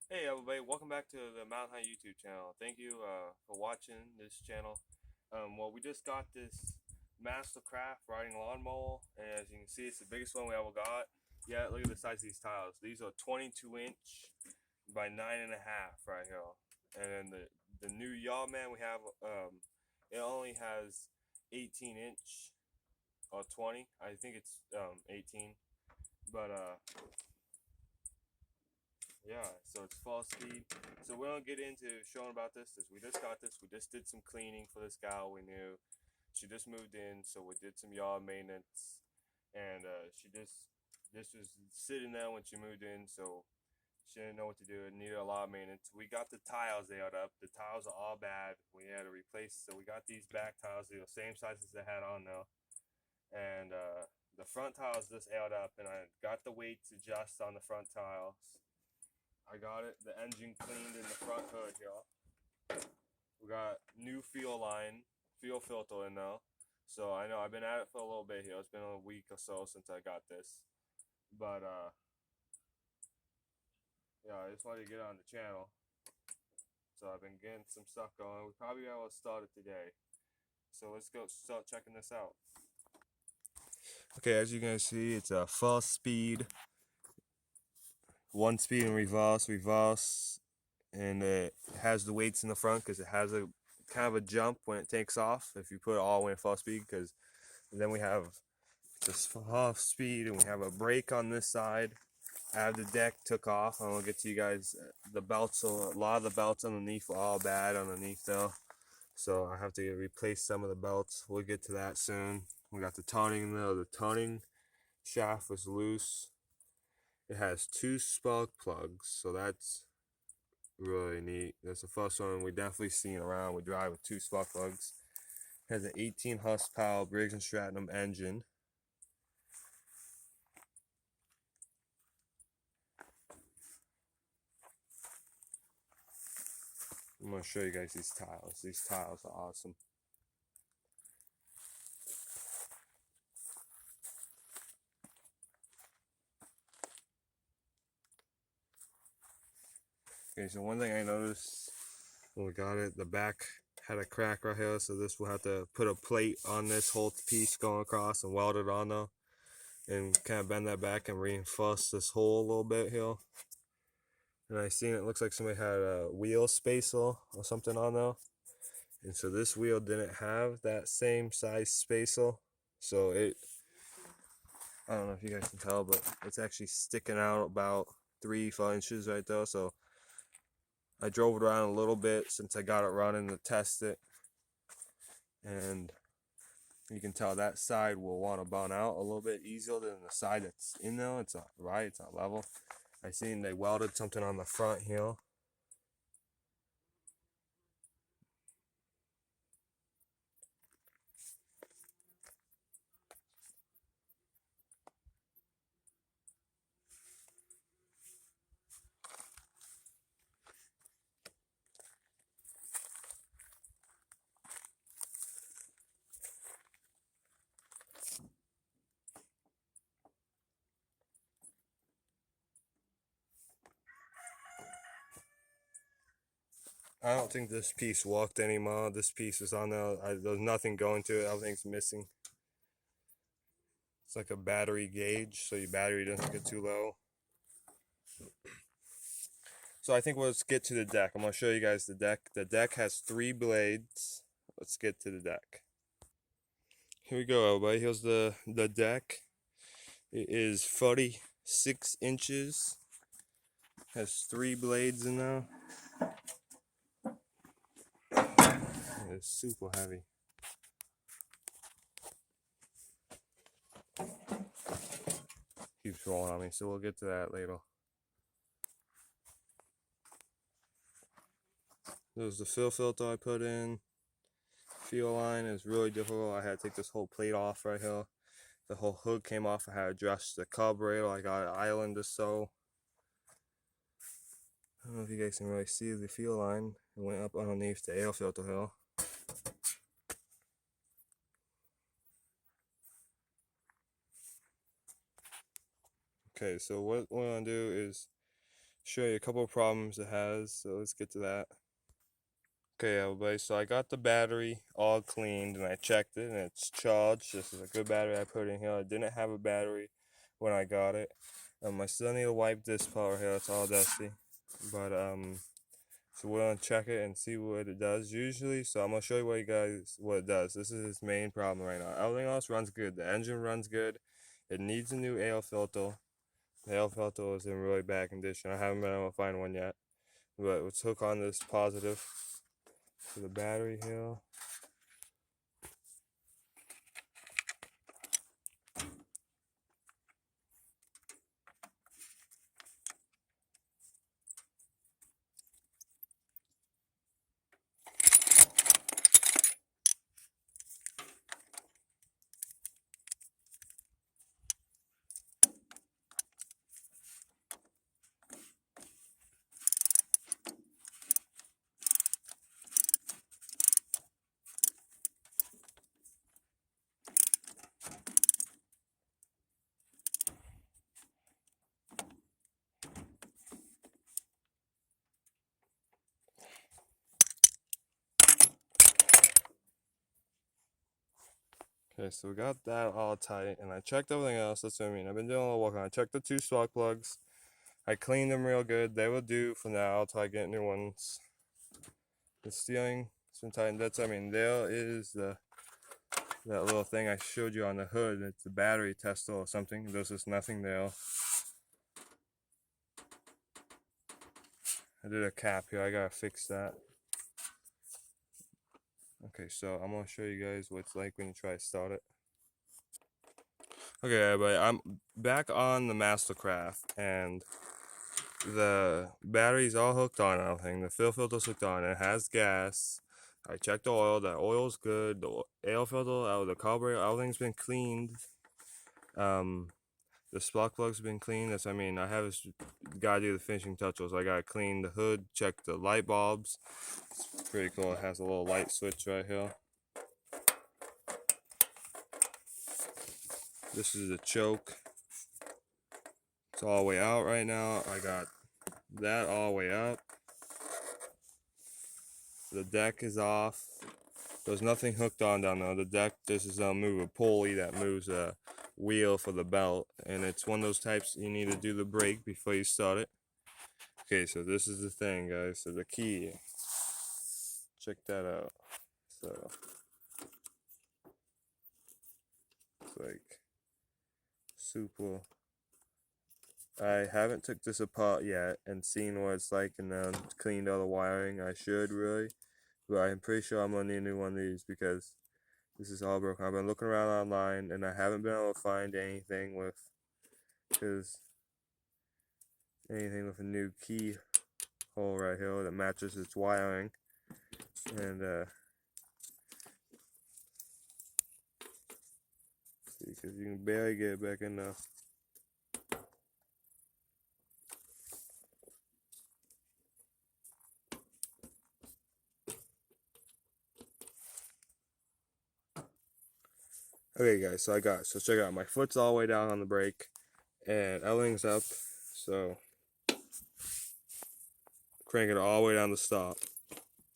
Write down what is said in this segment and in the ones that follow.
Hey everybody, welcome back to the Mountain High YouTube channel. Thank you for watching this channel. Well, we just got this Mastercraft riding lawnmower, and as you can see, it's the biggest one we ever got. Yeah, look at the size of these tiles. These are 22" by 9.5" right here. And then the new yaw man we have, it only has 18" or 20. I think it's 18, but yeah, so it's fall speed. So we don't get into showing about this. We just got this. We just did some cleaning for this gal we knew. She just moved in, so we did some yard maintenance, and this was sitting there when she moved in, so she didn't know what to do. It needed a lot of maintenance. We got the tiles nailed up. The tiles are all bad. We had to replace. So we got these back tiles, the same size as they had on now, and the front tiles just aired up, and I got the weights adjust on the front tiles. I got it. The engine cleaned in the front hood here. We got new fuel filter in now. So I know I've been at it for a little bit here. It's been a week or so since I got this. But yeah, I just wanted to get on the channel. So I've been getting some stuff going. We probably will start it today. So let's go start checking this out. Okay, as you can see, it's a full speed, one speed in reverse, and it has the weights in the front because it has a kind of a jump when it takes off if you put it all the way in full speed, because then we have just half speed and we have a brake on this side. I have the deck took off. I'm gonna get to you guys the belts. So a lot of the belts underneath were all bad underneath though, so I have to replace some of the belts. We'll get to that soon. We got the turning though. The turning shaft was loose. It has two spark plugs, so that's really neat. That's the first one we definitely seen around. We drive with two spark plugs. It has an 18 horsepower Briggs and Stratton engine. I'm gonna show you guys these tiles. These tiles are awesome. Okay, so one thing I noticed when we got it, the back had a crack right here, so this will have to put a plate on this whole piece going across and weld it on there, and kind of bend that back and reinforce this hole a little bit here. And I seen it looks like somebody had a wheel spacer or something on there, and so this wheel didn't have that same size spacer, so I don't know if you guys can tell, but it's actually sticking out about 3-4 inches right there. So I drove it around a little bit since I got it running to test it, and you can tell that side will want to burn out a little bit easier than the side that's in there. It's not right, it's not level. I seen they welded something on the front here. I don't think this piece worked anymore. This piece is on there. There's nothing going to it. Everything's missing. It's like a battery gauge, so your battery doesn't get too low. So I think let's get to the deck. I'm gonna show you guys the deck. The deck has 3 blades. Let's get to the deck. Here we go, everybody. Here's the deck. It is 46 inches. Has 3 blades in there. It's super heavy. Keeps rolling on me, so we'll get to that later. There's the fill filter I put in. Fuel line is really difficult. I had to take this whole plate off right here. The whole hood came off. I had to adjust the carburetor. I got an island or so. I don't know if you guys can really see the fuel line. It went up underneath the air filter here. Okay, so what we're gonna do is show you a couple of problems it has, so let's get to that. Okay, everybody, so I got the battery all cleaned and I checked it and it's charged. This is a good battery I put in here. I didn't have a battery when I got it. I still need to wipe this part here, it's all dusty. But so we're gonna check it and see what it does usually. So I'm gonna show you what it does. This is its main problem right now. Everything else runs good. The engine runs good. It needs a new air filter. The air filter is in really bad condition. I haven't been able to find one yet. But let's hook on this positive to the battery here. Okay, so we got that all tight, and I checked everything else. That's what I mean. I've been doing a little work on it. I checked the two spark plugs. I cleaned them real good. They will do for now until I get new ones. The steering has been tightened. That's, I mean, there is that little thing I showed you on the hood. It's the battery tester or something. There's just nothing there. I did a cap here. I gotta fix that. Okay, so I'm gonna show you guys what it's like when you try to start it. Okay, everybody, I'm back on the Mastercraft, and the battery's all hooked on and everything. The fuel filter's hooked on. It has gas. I checked the oil. The oil's good. The air filter, the carburetor, everything's been cleaned. The spark plug's been cleaned. That's, I mean, I have this guy do the finishing touches. I gotta clean the hood, check the light bulbs. It's pretty cool. It has a little light switch right here. This is the choke. It's all the way out right now. I got that all the way up. The deck is off. There's nothing hooked on down there. The deck, this is move a pulley that moves a wheel for the belt, and it's one of those types you need to do the brake before you start it. Okay, so this is the thing, guys. So the key, check that out. So it's like super. I haven't took this apart yet and seen what it's like and then cleaned all the wiring. I should really, but I'm pretty sure I'm gonna need a new one of these because this is all broken. I've been looking around online and I haven't been able to find anything with a new key hole right here that matches its wiring. And see, because you can barely get it back in there. Okay guys, so check it out. My foot's all the way down on the brake and everything's up, so crank it all the way down to stop.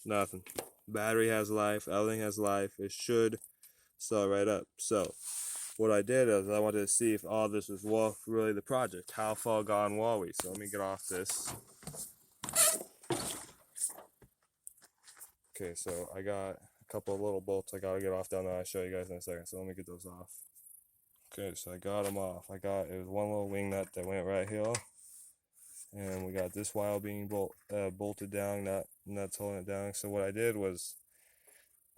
Nothing. Battery has life, everything has life. It should start right up. So what I did is I wanted to see if all this was worth really the project. How far gone were we? So let me get off this. Okay, so I got a couple of little bolts I gotta get off down there. I'll show you guys in a second. So let me get those off. Okay, so I got them off. It was one little wing nut that went right here, and we got this wire being bolted down. That's holding it down. So what I did was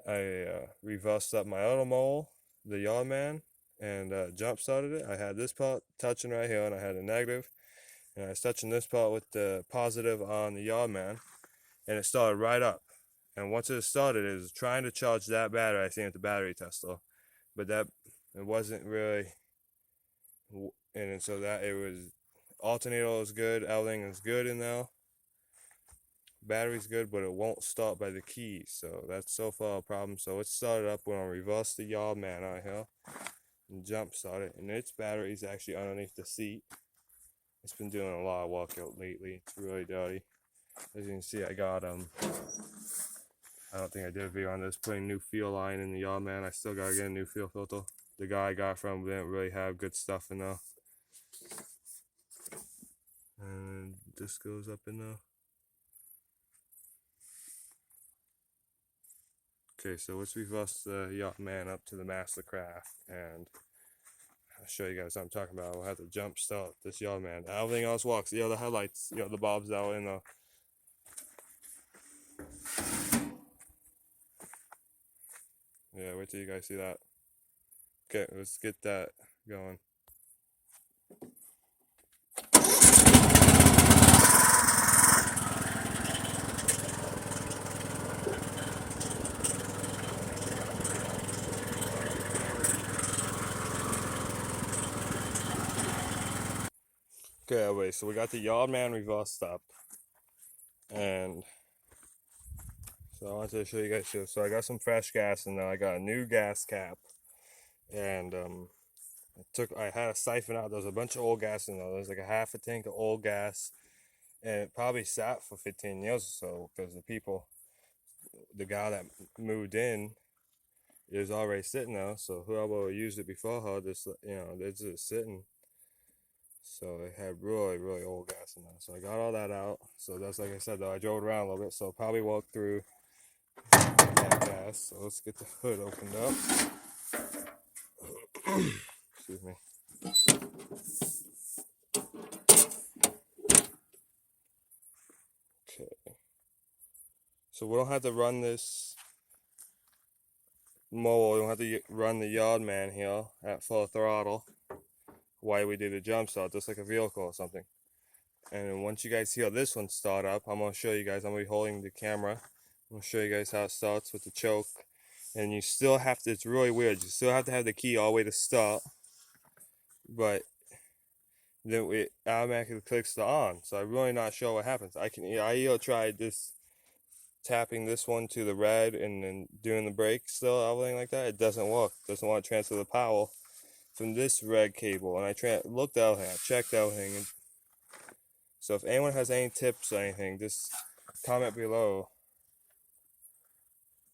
I reversed up my auto mower, the yard man, and jump started it. I had this part touching right here, and I had a negative, and I was touching this part with the positive on the yard man, and it started right up. And once it started, it was trying to charge that battery I seen at the battery tester, but it wasn't really. And so that it was alternator was good, everything is good in there. Battery's good, but it won't start by the keys, so that's so far a problem. So it started up. We're gonna reverse the yard man out here and jump start it, and its battery is actually underneath the seat. It's been doing a lot of work out lately. It's really dirty. As you can see, I got I don't think I did a video on this, putting new fuel line in the yard man. I still gotta get a new fuel filter. The guy I got from didn't really have good stuff in there. And this goes up in there. Okay, so let's reverse the yacht man up to the Mastercraft, and I'll show you guys what I'm talking about. We'll have to jump start this yacht man. Everything else works. You know, the headlights, you know, the bulbs out in the. Yeah, wait till you guys see that. Okay, let's get that going. Okay, wait, so we got the yard man reversed up, and so I wanted to show you guys too. So I got some fresh gas in there. I got a new gas cap, and I had a siphon out. There's a bunch of old gas in there. There's like a half a tank of old gas, and it probably sat for 15 years or so because the guy that moved in is already sitting there. So whoever used it before her, they're just sitting. So it had really, really old gas in there. So I got all that out. So that's, like I said, though, I drove it around a little bit. So I'll probably walk through that gas. So let's get the hood opened up. Excuse me. Okay. So we don't have to run this mower. We don't have to run the yard man here at full throttle while we do the jump start, just like a vehicle or something. And then once you guys hear this one start up, I'm going to show you guys. I'm going to be holding the camera. I'm going to show you guys how it starts with the choke. And you still have to, it's really weird, you still have to have the key all the way to start. But then it automatically clicks to on. So I'm really not sure what happens. I either tried this, tapping this one to the red and then doing the brake still, everything like that. It doesn't work. It doesn't want to transfer the power from this red cable. And I looked at everything, I checked everything. And so if anyone has any tips or anything, just comment below.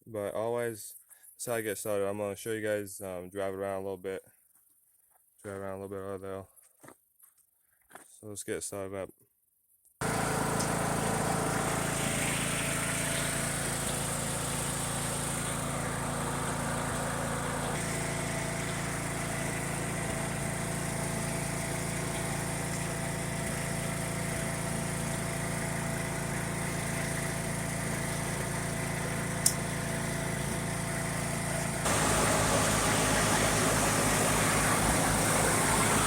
But always, that's how I get started. I'm going to show you guys, drive it around a little bit. Drive around a little bit right there. So let's get started up.